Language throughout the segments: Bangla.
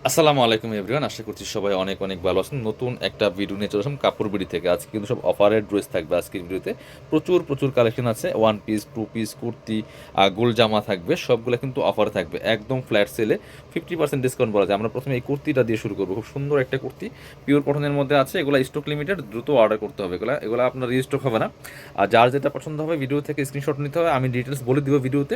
আসসালামু আলাইকুম এভরিওয়ান, আশা করছি সবাই অনেক অনেক ভালো আছেন। নতুন একটা ভিডিও নিয়ে চলে আসলাম কাপড় বিড়ি থেকে। আজকে কিন্তু সব অফারের ড্রেস থাকবে আজকের ভিডিওতে। প্রচুর প্রচুর কালেকশন আছে, one piece, two piece, kurti, গোল জামা থাকবে, সবগুলো কিন্তু অফারে থাকবে একদম ফ্ল্যাট সেলে। 50% ডিসকাউন্ট বলা যায়। আমরা প্রথমে এই কুর্তিটা দিয়ে শুরু করবো। খুব সুন্দর একটা কুর্তি, পিওর কটনের মধ্যে আছে। এগুলো স্টক লিমিটেড, দ্রুত অর্ডার করতে হবে। এগুলো এগুলো আপনার রিস্টক হবে না। আর যার যেটা পছন্দ হবে ভিডিও থেকে স্ক্রিনশট নিতে হবে, আমি ডিটেলস বলে দিব ভিডিওতে।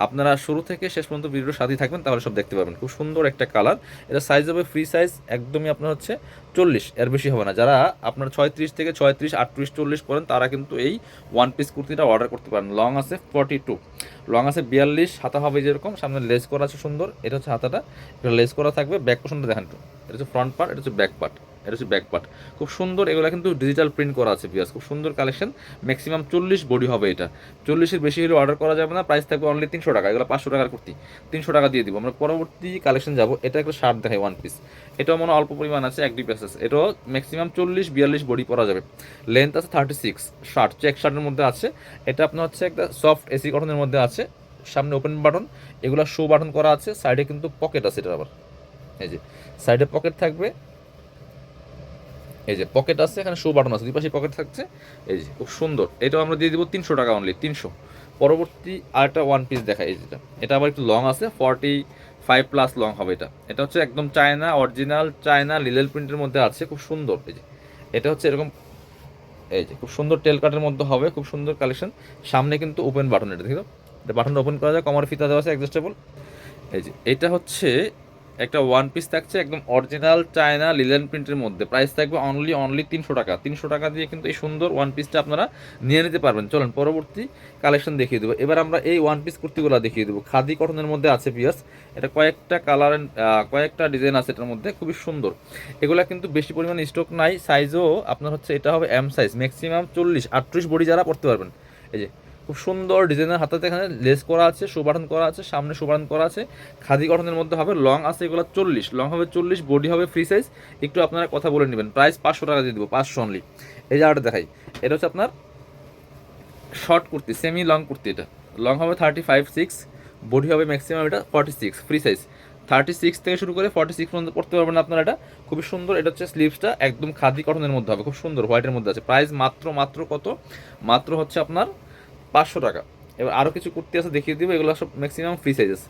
আপনারা শুরু থেকে শেষ পর্যন্ত ভিডিওর সাথেই থাকবেন, তাহলে সব দেখতে পাবেন। খুব সুন্দর একটা কালার। এটা সাইজ হবে ফ্রি সাইজ, একদমই আপনার হচ্ছে 40, এর বেশি হবে না। যারা আপনার 36 থেকে 36, 38, 40 করেন, তারা কিন্তু এই ওয়ান পিস কুর্তিটা অর্ডার করতে পারেন। লং আছে 42, লং আছে 42, হাতা হবে যেরকম, সামনে লেস করা আছে সুন্দর। এটা হচ্ছে হাতাটা, এটা লেস করা থাকবে। ব্যাক পোর্শনটা দেখেন একটু, এটা হচ্ছে ফ্রন্ট পার্ট, এটা হচ্ছে ব্যাক পার্ট, এটা হচ্ছে ব্যাক পার্ট। খুব সুন্দর। এগুলো কিন্তু ডিজিটাল প্রিন্ট করা আছে পিয়াস, খুব সুন্দর কালেকশন। ম্যাক্সিমাম 40 বডি হবে এটা। 40-এর বেশি হলে অর্ডার করা যাবে না। প্রাইস থাকবে অনলি 300 টাকা। এগুলো 500 টাকার কুর্তি, 300 টাকা দিয়ে দিব। আমরা পরবর্তী কালেকশন যাব। এটা একটা শার্ট দেখাই, ওয়ান পিস। এটাও মনে হয় অল্প পরিমাণ আছে, এক দুই পিস আছে। এটাও ম্যাক্সিমাম 40-42 বডি পরা যাবে। লেন্থ আছে 36। শার্ট চেক শার্টের মধ্যে আছে। এটা আপনার হচ্ছে একটা সফট এসি কটনের মধ্যে আছে। সামনে ওপেন বাটন, এগুলো শো বাটন করা আছে। সাইডে কিন্তু পকেট আছে এটার আবার, এই যে সাইডে পকেট থাকবে। এই যে পকেট আছে, এখানে শো বাটন আছে, দুই পাশে পকেট থাকছে। এই যে খুব সুন্দর। এটাও আমরা দিয়ে দিব 300 টাকা অনলি, 300। পরবর্তী আরেকটা ওয়ান পিস দেখা, এই যেটা, এটা আবার একটু লং আছে, 45+ লং হবে এটা। এটা হচ্ছে একদম চায়না, অরিজিনাল চায়না লিলেল প্রিন্টের মধ্যে আছে, খুব সুন্দর। এই যে এটা হচ্ছে এরকম, এই যে খুব সুন্দর টেল কাটের মধ্যে হবে, খুব সুন্দর কালেকশন। সামনে কিন্তু ওপেন বাটন, এটা দেখো, এটা বাটনটা ওপেন করা যায়, কমার ফিতা দেওয়া আছে অ্যাডজাস্টেবল। এই যে এটা হচ্ছে একটা ওয়ান পিস থাকছে, একদম অরিজিনাল চায়না লিলেন প্রিন্টের মধ্যে। প্রাইস থাকবে অনলি অনলি 300 টাকা। 300 টাকা দিয়ে কিন্তু এই সুন্দর ওয়ান পিসটা আপনারা নিয়ে নিতে পারবেন। চলেন পরবর্তী কালেকশন দেখিয়ে দেবো। এবার আমরা এই ওয়ান পিস কুর্তিগুলো দেখিয়ে দেবো। খাদি কটনের মধ্যে আছে পিয়াস। এটা কয়েকটা কালার, কয়েকটা ডিজাইন আছে এটার মধ্যে, খুবই সুন্দর। এগুলা কিন্তু বেশি পরিমাণে স্টক নাই। সাইজও আপনার হচ্ছে, এটা হবে এম সাইজ, ম্যাক্সিমাম 40-38 বডি যারা পড়তে পারবেন। এই যে খুব সুন্দর ডিজাইনের হাতাতে এখানে লেস করা আছে, শো বাটন করা আছে, সামনে শো বাটন করা আছে। খাদি গঠনের মধ্যে হবে, লং আছে এগুলো 40, লং হবে 40, বডি হবে ফ্রি সাইজ। একটু আপনারা কথা বলে নেবেন। প্রাইস 500 টাকা দিয়ে দেবো, 500 অনলি। এই যে আরেকটা দেখাই, এটা হচ্ছে আপনার short kurti, semi long kurti. এটা লং হবে 35-6, বডি হবে ম্যাক্সিমাম এটা 46, ফ্রি সাইজ। 36 থেকে শুরু করে 46 পর্যন্ত পড়তে পারবেন আপনারা। এটা খুবই সুন্দর। এটা হচ্ছে স্লিভসটা একদম খাদি কটনের মধ্যে হবে, খুব সুন্দর, হোয়াইটের মধ্যে আছে। প্রাইস মাত্র মাত্র কত, মাত্র হচ্ছে আপনার 500 টাকা। এবার আরও কিছু কুর্তি আছে, দেখিয়ে দিব। এগুলো সব ম্যাক্সিমাম ফ্রি সাইজেস।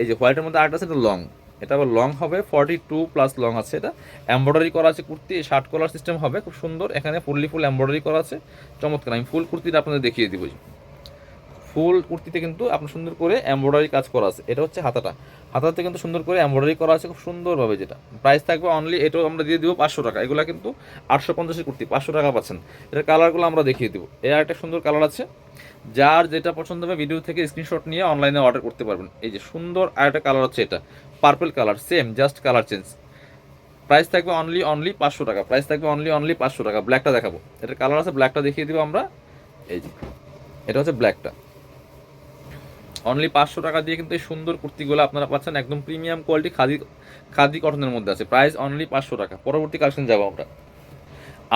এই যে হোয়াইটের মধ্যে আরেকটা আছে, এটা লং। এটা আবার লং হবে 42+ লং আছে। এটা এমব্রয়ডারি করা আছে কুর্তি, শার্ট কলার সিস্টেম হবে, খুব সুন্দর। এখানে ফুল এমব্রয়ডারি করা আছে, চমৎকার। আমি ফুল কুর্তিটা আপনাদের দেখিয়ে দিব। ফুল কুর্তিতে কিন্তু আপনার সুন্দর করে এমব্রয়ডারি কাজ করা আছে। এটা হচ্ছে হাতাটা, হাতাতে কিন্তু সুন্দর করে এমব্রয়ডারি করা আছে খুব সুন্দরভাবে। যেটা প্রাইস থাকবে অনলি, এটাও আমরা দিয়ে দিব 500 টাকা। এগুলো কিন্তু 850-এর কুর্তি, 500 টাকা পাচ্ছেন। এটার কালারগুলো আমরা দেখিয়ে দিব। এর একটা সুন্দর কালার আছে। যার যেটা পছন্দ হবে ভিডিও থেকে স্ক্রিনশট নিয়ে অনলাইনে অর্ডার করতে পারবেন। এই যে সুন্দর আরেকটা কালার হচ্ছে, এটা purple colour, same just colour change. Price থাকবে অনলি অনলি 500 টাকা। প্রাইস থাকবে অনলি অনলি 500 টাকা। ব্ল্যাকটা দেখাবো, এটার কালার আছে, ব্ল্যাকটা দেখিয়ে দিব আমরা। এই যে এটা হচ্ছে ব্ল্যাকটা। অনলি 500 টাকা দিয়ে কিন্তু এই সুন্দর কুর্তিগুলো আপনারা পাচ্ছেন, একদম প্রিমিয়াম কোয়ালিটি, খাদি খাদি কটনের মধ্যে আছে। প্রাইস অনলি 500 টাকা। পরবর্তী কালেকশন যাবো আমরা।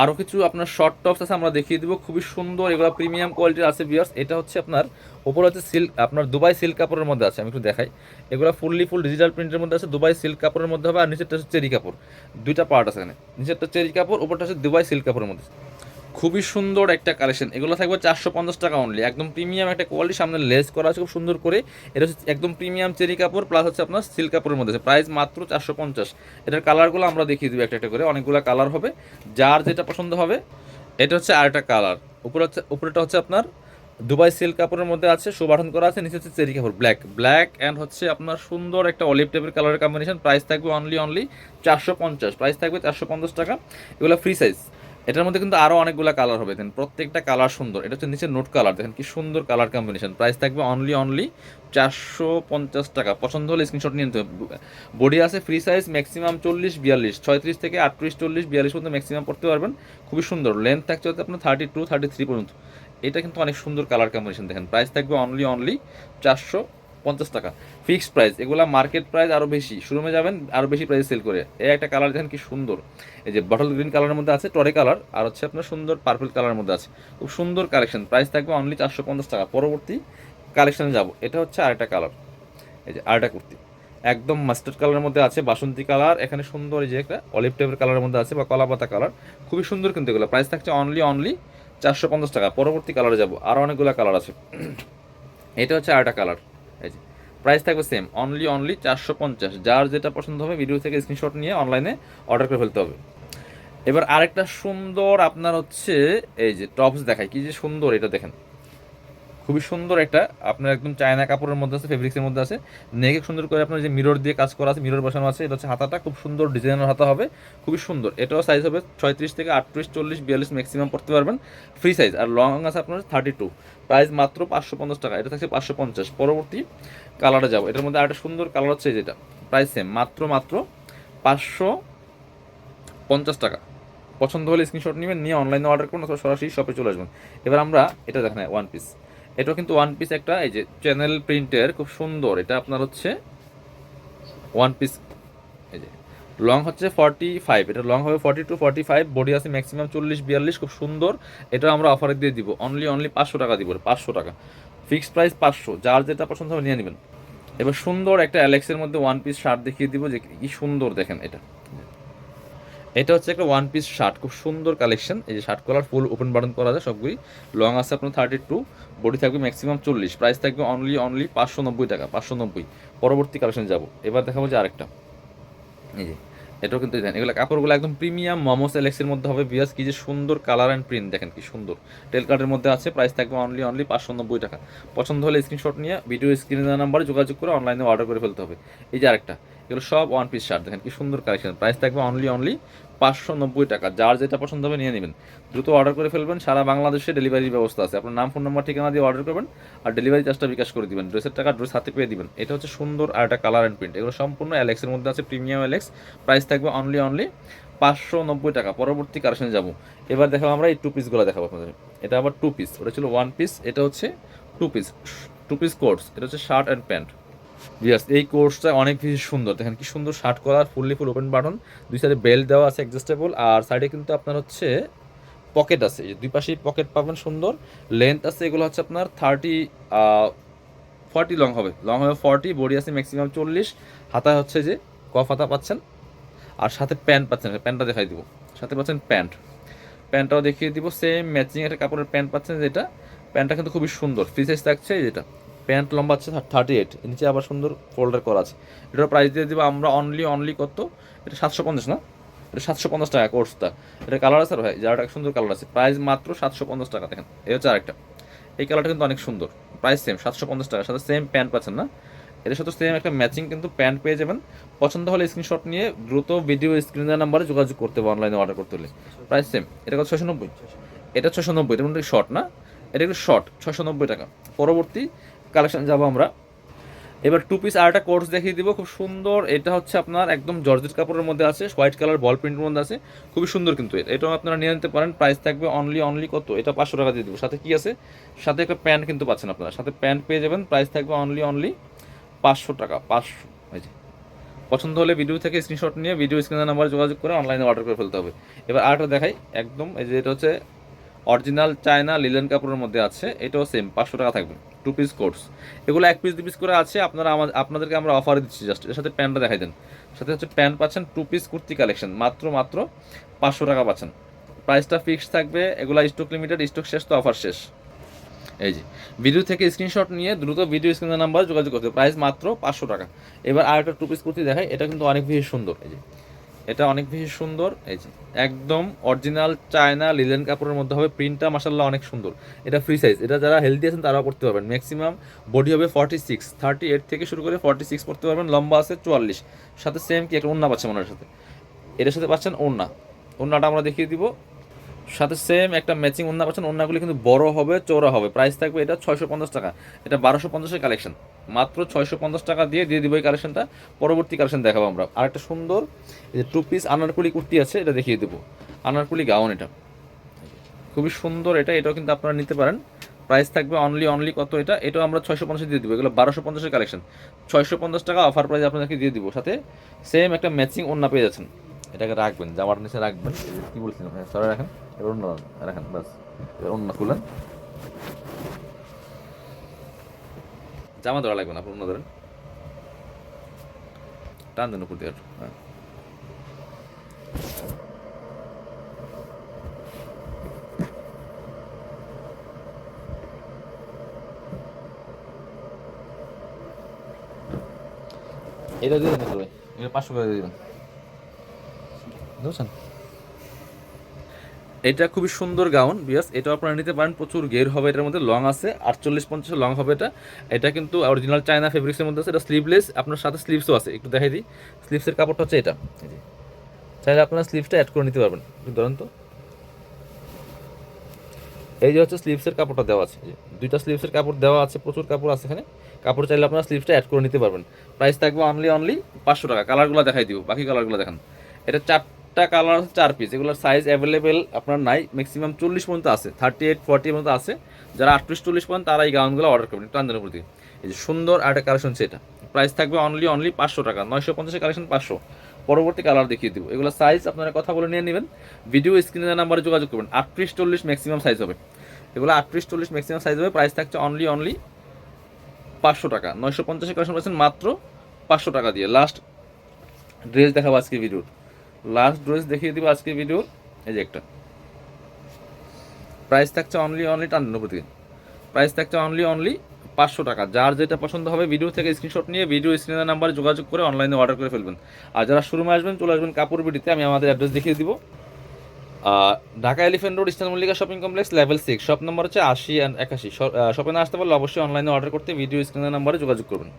আরও কিছু আপনার শর্ট টপস আছে, আমরা দেখিয়ে দিব, খুবই সুন্দর। এগুলো প্রিমিয়াম কোয়ালিটির আছে ভিউয়ার্স। এটা হচ্ছে আপনার ওপরে হচ্ছে সিল্ক, আপনার দুবাই সিল্ক কাপড়ের মধ্যে আছে। আমি একটু দেখাই, এগুলো ফুল ডিজিটাল প্রিন্টের মধ্যে আছে, দুবাই সিল্ক কাপড়ের মধ্যে হবে। আর নিচেরটা হচ্ছে চেরি কাপড়, দুইটা পার্ট আছে এখানে। নিচেরটা চেরি কাপড়, উপরটা হচ্ছে দুবাই সিল্ক কাপড়ের মধ্যে। খুবই সুন্দর একটা কালেকশন। এগুলো থাকবে 450 টাকা অনলি, একদম প্রিমিয়াম একটা কোয়ালিটি। সামনে লেস করা আছে খুব সুন্দর করে। এটা হচ্ছে একদম প্রিমিয়াম চেরি কাপড়, প্লাস হচ্ছে আপনার সিল্ক কাপড়ের মধ্যে আছে। প্রাইস মাত্র 450। এটার কালারগুলো আমরা দেখিয়ে দেবো একটা একটা করে, অনেকগুলো কালার হবে, যার যেটা পছন্দ হবে। এটা হচ্ছে আরেকটা কালার। উপরেটা হচ্ছে আপনার দুবাই সিল্ক কাপড়ের মধ্যে আছে, সুবাঠন করা আছে। নিচে হচ্ছে চেরি কাপড়, ব্ল্যাক ব্ল্যাক অ্যান্ড হচ্ছে আপনার সুন্দর একটা অলিভ টাইপের কালারের কম্বিনেশন। প্রাইস থাকবে অনলি অনলি 450। প্রাইস থাকবে 450 টাকা। এগুলো ফ্রি সাইজ। এটার মধ্যে কিন্তু আরও অনেকগুলো কালার হবে, দেখেন প্রত্যেকটা কালার সুন্দর। এটা হচ্ছে নিচে নোট কালার, দেখেন কি সুন্দর কালার কম্বিনেশন। প্রাইস থাকবে অনলি অনলি 450 টাকা। পছন্দ হলে স্ক্রিনশট নিয়ে নিতে হবে। বডি আছে ফ্রি সাইজ, ম্যাক্সিমাম 40-42, 36 থেকে 38, 40-42 পর্যন্ত ম্যাক্সিমাম পড়তে পারবেন। খুবই সুন্দর। লেন্থ থাকছে হচ্ছে আপনার 32-33 পর্যন্ত। এটা কিন্তু অনেক সুন্দর কালার কম্বিনেশন, দেখেন। প্রাইস থাকবে অনলি অনলি 450 টাকা। Fixed price. এগুলা মার্কেট প্রাইস আরও বেশি, শোরুমে যাবেন আরও বেশি প্রাইস সেল করে। এই একটা কালার দেখেন কি সুন্দর। এই যে বটল গ্রিন কালারের মধ্যে আছে, টরে কালার, আর হচ্ছে আপনার সুন্দর পার্পল কালারের মধ্যে আছে। খুব সুন্দর কালেকশন। প্রাইস থাকবে অনলি 450 টাকা। পরবর্তী কালেকশনে যাব। এটা হচ্ছে আরেকটা কালার, এই যে আরেকটা কুর্তি। একদম মাস্টার্ড কালারের মধ্যে আছে, বাসন্তী কালার, এখানে সুন্দর এই যে একটা অলিভ টাইপের কালারের মধ্যে আছে বা কলা পাতা কালার, খুবই সুন্দর কিন্তু এগুলো। প্রাইস থাকছে অনলি 450 টাকা। পরবর্তী কালারে যাব, আরও অনেকগুলো কালার আছে। এটা হচ্ছে আরেকটা কালার, এই যে প্রাইস থাকবে সেম অনলি 450। যার যেটা পছন্দ হবে ভিডিও থেকে স্ক্রিনশট নিয়ে অনলাইনে অর্ডার করে ফেলতে হবে। এবার আরেকটা সুন্দর আপনার হচ্ছে এই যে টপস দেখায়, কি যে সুন্দর এটা দেখেন, খুবই সুন্দর একটা আপনার একদম চায়না কাপড়ের মধ্যে আছে, ফেব্রিক্সের মধ্যে আছে। নেকে সুন্দর করে আপনার যে মিরর দিয়ে কাজ করা আছে, মিরর বসানো আছে। এটা হচ্ছে হাতাটা খুব সুন্দর ডিজাইনের হাতা হবে, খুবই সুন্দর। এটাও সাইজ হবে 36 থেকে 38, 40, 42 ম্যাক্সিমাম পড়তে পারবেন, ফ্রি সাইজ। আর লং আছে আপনার 32। প্রাইস মাত্র 550 টাকা, এটা থাকছে 550। পরবর্তী কালারে যাবো, এটার মধ্যে আরেকটা সুন্দর কালার হচ্ছে যেটা, প্রাইস সেম মাত্র 550 টাকা। পছন্দ হলে স্ক্রিনশট নেবেন, নিয়ে অনলাইনে অর্ডার করুন অথবা সরাসরি শপে চলে আসবেন। এবার আমরা এটা দেখেন ওয়ান পিস, এটাও কিন্তু ওয়ান পিস একটা এই যে চ্যানেল প্রিন্টের, খুব সুন্দর। এটা আপনার হচ্ছে ওয়ান পিস, এই যে লং হচ্ছে 45, এটা লং হবে 42, 45, বডি আছে ম্যাক্সিমাম 40, 42, খুব সুন্দর। এটা আমরা অফারে দিয়ে দিব অনলি 500 টাকা দিব, 500 টাকা ফিক্সড প্রাইস 500। যার যেটা পছন্দ হবে নিয়ে নেবেন। এবার সুন্দর একটা অ্যালেক্সের মধ্যে ওয়ান পিস শার্ট দেখিয়ে দিব, যে কি সুন্দর দেখেন এটা। এটা হচ্ছে একটা ওয়ান পিস শার্ট, খুব সুন্দর কালেকশন। এই যে shirt collar full open button করা যায় সবগুলি। লং আছে আপনার 32, বডি থাকবে ম্যাক্সিমাম 40। প্রাইস থাকবে অনলি 590 টাকা, 590। পরবর্তী কালেকশন যাব, এবার দেখাবো যে আরেকটা, এই যে এটাও কিন্তু দেখেন, এগুলো কাপড়গুলো একদম প্রিমিয়াম মোমোস এলেক্সের মধ্যে হবে। বিয়াস কি যে সুন্দর কালার অ্যান্ড প্রিন্ট দেখেন, কি সুন্দর টেল কার্ডের মধ্যে আছে। প্রাইস থাকবে অনলি 590 টাকা। পছন্দ হলে স্ক্রিনশট নিয়ে ভিডিও স্ক্রিনে দেওয়া নাম্বারে যোগাযোগ করে অনলাইনে অর্ডার করে ফেলতে হবে। এই যে আরেকটা, এগুলো সব ওয়ান পিস শার্ট দেখেন, কি সুন্দর কালেকশন। প্রাইস থাকবে অনলি 590 টাকা। যার যেটা পছন্দ হবে নিয়ে নেবেন, দ্রুত অর্ডার করে ফেলবেন। সারা বাংলাদেশে ডেলিভারির ব্যবস্থা আছে। আপনার নাম, ফোন নাম্বার, ঠিকানা দিয়ে অর্ডার করবেন, আর ডেলিভারি চার্জটা বিকাশ করে দিবেন। ড্রেসের টাকা ড্রেস হাতে পেয়ে দিবেন। এটা হচ্ছে সুন্দর আর একটা কালার অ্যান্ড প্রিন্ট, এগুলো সম্পূর্ণ অ্যালেক্সের মধ্যে আছে, প্রিমিয়াম অ্যালেক্স। প্রাইস থাকবে অনলি 590 টাকা। পরবর্তী কালেকশনে যাব, এবার দেখাবো আমরা এই টু পিসগুলো দেখাবো আপনাদের। এটা আবার টু পিস, ওটা ছিল ওয়ান পিস, এটা হচ্ছে two piece. Two piece course, এটা হচ্ছে শার্ট অ্যান্ড প্যান্ট। ইয়াস, এই কোর্সটা অনেক বেশি সুন্দর দেখেন, কি সুন্দর shirt collar, full open button, দুই সাইডে বেল্ট দেওয়া আছে অ্যাডজাস্টেবল, আর সাইডে কিন্তু আপনার হচ্ছে পকেট আছে, দুই পাশেই পকেট পাবেন সুন্দর। লেন্থ আছে এগুলো হচ্ছে আপনার 40 লং হবে 40, বডি আছে ম্যাক্সিমাম 40। হাতা হচ্ছে যে কফ হাতা পাচ্ছেন, আর সাথে প্যান্ট পাচ্ছেন, প্যান্টটা দেখাই দিব। সাথে পাচ্ছেন প্যান্টটাও দেখিয়ে দিব, সেম ম্যাচিং একটা কাপড়ের প্যান্ট পাচ্ছেন যেটা। প্যান্টটা কিন্তু খুবই সুন্দর, ফ্রি সাইজ থাকছে যেটা। প্যান্ট লম্বা আছে 38, নিচে আবার সুন্দর ফোল্ডার করা আছে। এটার প্রাইস দিয়ে দিব আমরা অনলি কত, এটা 750 না, এটা 750 টাকা কোর্সটা। এটা কালার আছে ভাই, যারা সুন্দর কালার আছে। প্রাইস মাত্র 750 টাকা। দেখেন এই হচ্ছে আরেকটা, এই কালারটা কিন্তু অনেক সুন্দর। প্রাইস সেম 750 টাকার সাথে সেম প্যান্ট পাচ্ছেন না, এটার সাথে সেম একটা ম্যাচিং কিন্তু প্যান্ট পেয়ে যাবেন। পছন্দ হলে স্ক্রিনশট নিয়ে দ্রুত ভিডিও স্ক্রিনের নাম্বারে যোগাযোগ করতে হবে অনলাইনে অর্ডার করতে হলে। প্রাইস সেম, এটা কত 690, এটা 690, এটা কিন্তু শর্ট না, এটা একটু শর্ট, 690 টাকা। পরবর্তী কালেকশন যাবো আমরা, এবার টু পিস আর একটা কোর্স দেখিয়ে দিব, খুব সুন্দর। এটা হচ্ছে আপনার একদম জর্জেট কাপড়ের মধ্যে আছে, হোয়াইট কালার বল প্রিন্টের মধ্যে আছে, খুবই সুন্দর কিন্তু এটাও আপনারা নিয়ে নিতে পারেন। প্রাইস থাকবে অনলি কত, এটা 500 টাকা দিয়ে দিব। সাথে কি আছে, সাথে একটা প্যান্ট কিন্তু পাচ্ছেন আপনারা, সাথে প্যান্ট পেয়ে যাবেন। প্রাইস থাকবে অনলি 500 টাকা, 500। এই যে পছন্দ হলে ভিডিও থেকে স্ক্রিনশট নিয়ে ভিডিও স্ক্রিনের নাম্বারে যোগাযোগ করে অনলাইনে অর্ডার করে ফেলতে হবে। এবার আরেকটা দেখাই, একদম এই যে এটা হচ্ছে অরিজিনাল চায়না লিলেন কাপড়ের মধ্যে আছে, এটাও সেম 500 টাকা থাকবে। টু পিস কোর্স, এগুলো এক পিস দু পিস করে আছে। আপনাদেরকে আমরা অফারে দিচ্ছি, জাস্ট এর সাথে প্যান্টটা দেখাই দেন। সাথে হচ্ছে প্যান্ট পাচ্ছেন, টু পিস কুর্তি কালেকশন মাত্র 500 টাকা পাচ্ছেন। প্রাইসটা ফিক্সড থাকবে, এগুলো স্টক লিমিটেড, স্টক শেষ তো অফার শেষ। এই যে ভিডিও থেকে স্ক্রিনশট নিয়ে দ্রুত ভিডিও স্ক্রিনের নাম্বার যোগাযোগ করতে, প্রাইস মাত্র 500 টাকা। এবার আর একটা টু পিস কুর্তি দেখাই, এটা কিন্তু অনেক বেশি সুন্দর। এই যে এটা অনেক বেশি সুন্দর, এই যে একদম অরিজিনাল চায়না লিলেন কাপড়ের মধ্যে হবে, প্রিন্টটা মাশাআল্লাহ অনেক সুন্দর। এটা ফ্রি সাইজ, এটা যারা হেলদি আছেন তারাও পড়তে পারবেন। ম্যাক্সিমাম বডি হবে 46, 38 থেকে শুরু করে 46 পড়তে পারবেন। লম্বা আছে 44, সাথে সেম কি একটা ওড়না পাচ্ছেন ওনার সাথে, এটার সাথে পাচ্ছেন ওড়নাটা আমরা দেখিয়ে দিব। সাথে সেম একটা ম্যাচিং ওড়না পাচ্ছেন, ওড়নাগুলি কিন্তু বড় হবে, চওড়া হবে। প্রাইস থাকবে এটা 650 টাকা, এটা 1250-এর কালেকশন। মাত্র 650 টাকা দিয়ে দিব এই কালেকশনটা। পরবর্তী কালেকশন দেখাবো আমরা, আর একটা সুন্দর এই যে টু পিস আনারকুলি কুর্তি আছে, এটা দেখিয়ে দেবো। আনারকুলি গাউন, এটা খুবই সুন্দর। এটাও কিন্তু আপনারা নিতে পারেন। প্রাইস থাকবে অনলি কত, এটাও আমরা 650 দিয়ে দিব। এগুলো 1250-এর কালেকশন, 650 টাকা অফার প্রাইস আপনাদেরকে দিয়ে দিব। সাথে সেম একটা ম্যাচিং ওড়না পেয়ে যাচ্ছেন। এটাকে রাখবেন, জামার নিচে রাখবেন, কি বলছিলাম, হ্যাঁ সরে রাখেন। এবার অন্য রাখেন, বাস এবার অন্য খুলেন, জামা ধরা লাগবে না, আপনার অন্য ধরেন। টান দেন উপর দিয়ে হ্যাঁ। এটা দিয়ে দেন ভাই, এটা 500 করে দিয়ে দিবেন, বুঝছেন? এটা খুবই সুন্দর গাউন বিয়াস, এটা আপনারা নিতে পারেন, প্রচুর ঘের হবে, এটার মধ্যে লং আছে 48-50 লং হবে এটা। এটা কিন্তু অরিজিনাল চায়না ফেব্রিক্সের মধ্যে আছে, এটা স্লিভলেস, আপনার সাথে স্লিভসও আছে, একটু দেখাই দিই। স্লিভসের কাপড়টা হচ্ছে এটা, এই যে। চাইলে আপনারা স্লিভসটা অ্যাড করে নিতে পারবেন, একটু ধরেন তো। এই যে হচ্ছে স্লিভসের কাপড়টা দেওয়া আছে, দুইটা স্লিভসের কাপড় দেওয়া আছে, প্রচুর কাপড় আছে এখানে। কাপড় চাইলে আপনারা স্লিভসটা অ্যাড করে নিতে পারবেন। প্রাইস থাকবে অনলি 500 টাকা। কালারগুলো দেখাই দিব, বাকি কালারগুলো দেখান। এটা 4টা কালার আছে, 4 পিস। এগুলোর সাইজ অ্যাভেলেবেল আপনার নাই, ম্যাক্সিমাম 40 পর্যন্ত আছে, 38-40 পর্যন্ত আছে। যারা 38-40 পর্যন্ত তারা এই গাউনগুলো অর্ডার করবেন, একটু আন্দাজের প্রতি। এই যে সুন্দর আর একটা কালেকশন হচ্ছে এটা, প্রাইস থাকবে অনলি 500 টাকা। 950 কালেকশন 500। পরবর্তী কালার দেখিয়ে দিব। এগুলো সাইজ আপনারা কথা বলে নিয়ে নেবেন, ভিডিও স্ক্রিনের নাম্বারে যোগাযোগ করবেন। 38-40 ম্যাক্সিমাম সাইজ হবে এগুলো, 38-40 ম্যাক্সিমাম সাইজ হবে। প্রাইস থাকছে অনলি 500 টাকা। 950 কালেকশন পাচ্ছেন মাত্র 500 টাকা দিয়ে। লাস্ট ড্রেস দেখাবো আজকে ভিডিওর, লাস্ট ড্রেস দেখিয়ে দিব আজকে ভিডিওর। এই যে একটা প্রাইস থাকছে অনলি টান্ন প্রতি, প্রাইস থাকছে অনলি 500 টাকা। যার যেটা পছন্দ হবে ভিডিও থেকে স্ক্রিনশট নিয়ে ভিডিও স্ক্রিনের নাম্বারে যোগাযোগ করে অনলাইনে অর্ডার করে ফেলবেন। আর যারা শোরুমে আসবেন, চলে আসবেন কাপড় বিডিতে, আমি আমাদের অ্যাড্রেস দেখিয়ে দিব। Dhaka elephant road, eastern Mallika shopping complex, level 6, shop number হচ্ছে 80 and 81। শপে না আসতে পারলে অবশ্যই অনলাইনে অর্ডার করতে ভিডিও স্ক্রিনের নাম্বারে যোগাযোগ করবেন।